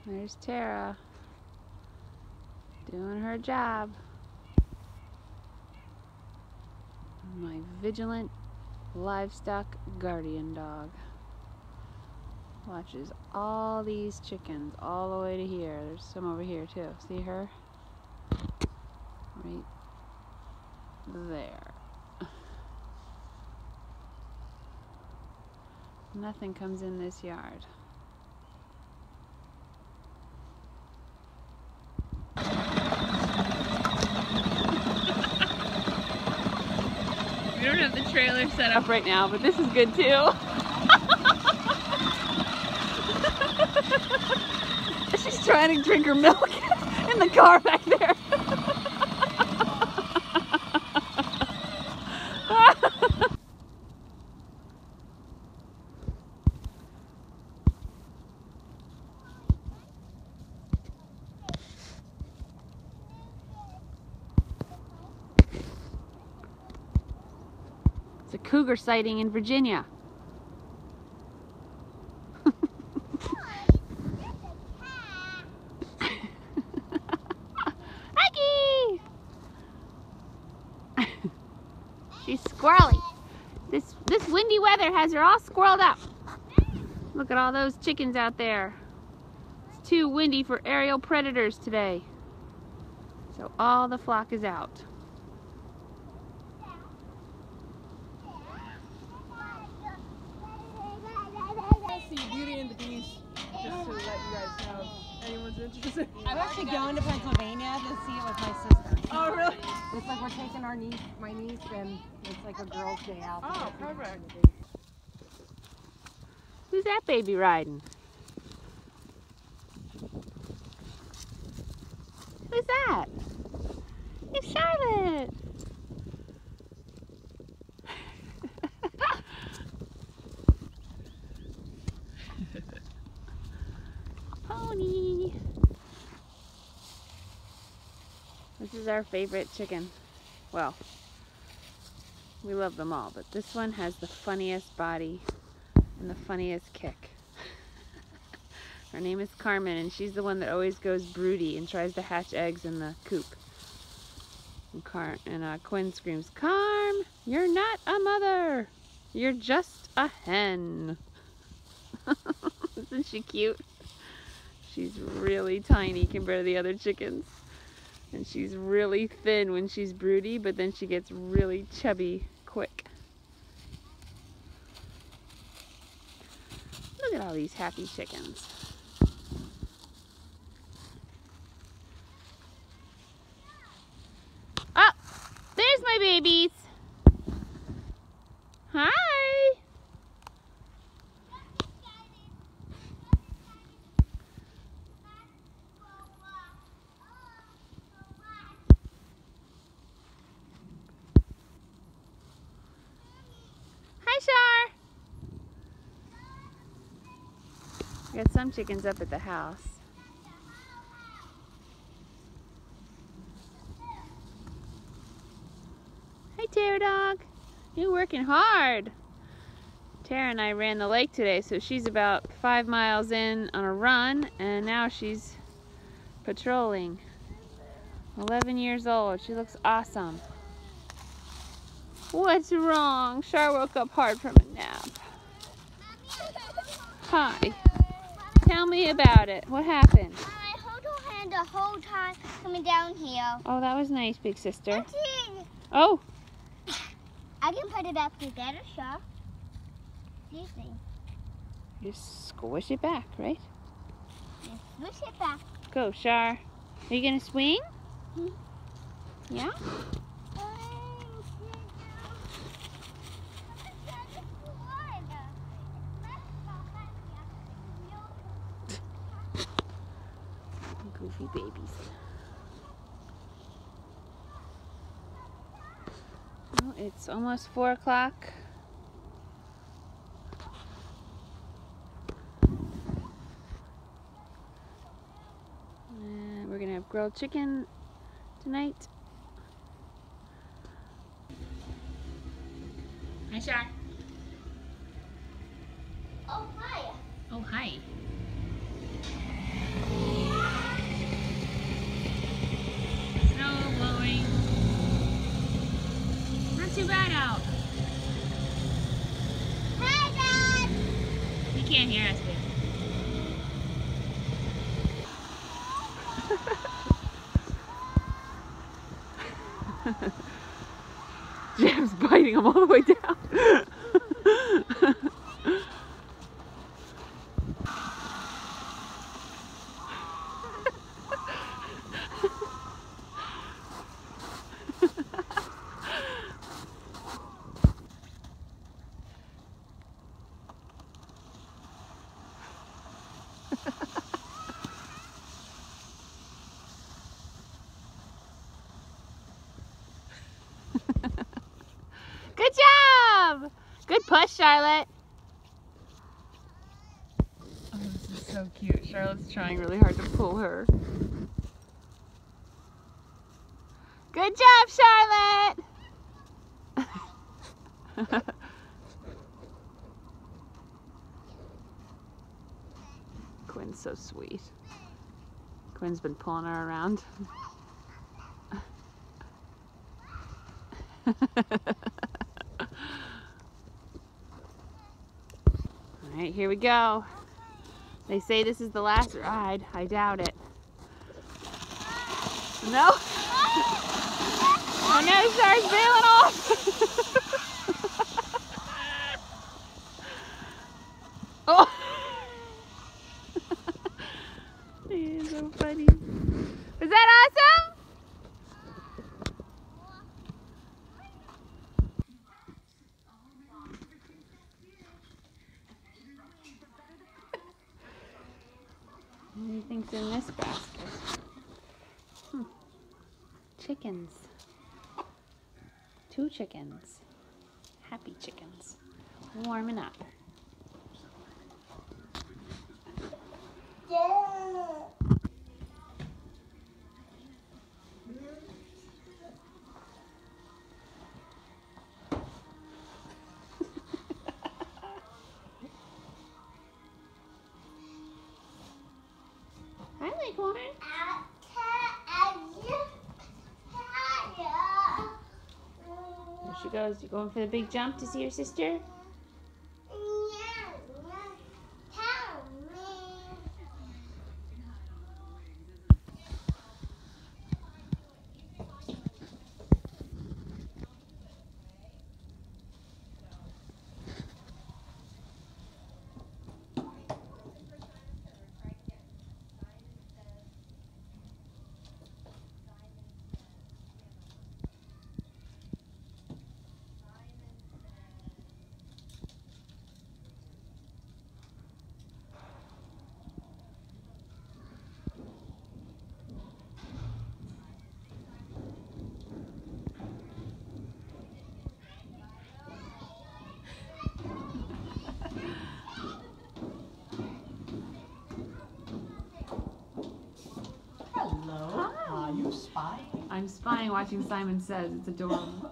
There's Tara doing her job. My vigilant livestock guardian dog. Watches all these chickens all the way to here. There's some over here too. See her? Right there. Nothing comes in this yard. We don't have the trailer set up right now, but this is good too. She's trying to drink her milk in the car back there. It's a cougar sighting in Virginia. She's squirrely. This windy weather has her all squirreled up. Look at all those chickens out there. It's too windy for aerial predators today. So all the flock is out. I see Beauty and the Beast, just to let you guys know. Anyone's interested? I'm actually going to Pennsylvania to see it with my sister. Oh, really? It's like we're taking my niece, and it's like a girls' day out. Oh, perfect. Who's that baby riding? Who's that? It's Charlotte. Pony. This is our favorite chicken. Well, we love them all, but this one has the funniest body and the funniest kick. Her name is Carmen, and she's the one that always goes broody and tries to hatch eggs in the coop. And Quinn screams, "Carm, you're not a mother. You're just a hen." Isn't she cute? She's really tiny compared to the other chickens. And she's really thin when she's broody, but then she gets really chubby quick. Look at all these happy chickens. Oh, there's my babies. Hi. Hi, Shar. We got some chickens up at the house. Hi, Tara dog. You're working hard. Tara and I ran the lake today, so she's about 5 miles in on a run, and now she's patrolling. 11 years old. She looks awesome. What's wrong? Shar woke up hard from a nap. Hi. Tell me about it. What happened? I held her hand the whole time coming down here. Oh, that was nice, big sister. That's it. Oh. I can put it up together, Shar. You see. Just squish it back, right? Just push it back. Go, Shar. Are you going to swing? Hmm. Yeah? Goofy babies. Well, it's almost 4 o'clock. And we're gonna have grilled chicken tonight. Hi, Shar. Oh, hi. Oh, hi. Snow blowing. Not too bad out. Hi, Dad. He can't hear us, baby. Jim's biting him all the way down. Good job! Good push, Charlotte. Oh, this is so cute. Charlotte's trying really hard to pull her. Good job, Charlotte! Quinn's so sweet. Quinn's been pulling her around. Alright, here we go. They say this is the last ride. I doubt it. No! Oh no, Star's bailing off! Oh! He's so funny. Was that awesome? What do you think's in this basket? Chickens. 2 chickens. Happy chickens. Warming up. Hi, Leghorn. There she goes. You going for the big jump to see your sister? Hello. Are you spying? I'm spying watching Simon Says. It's adorable.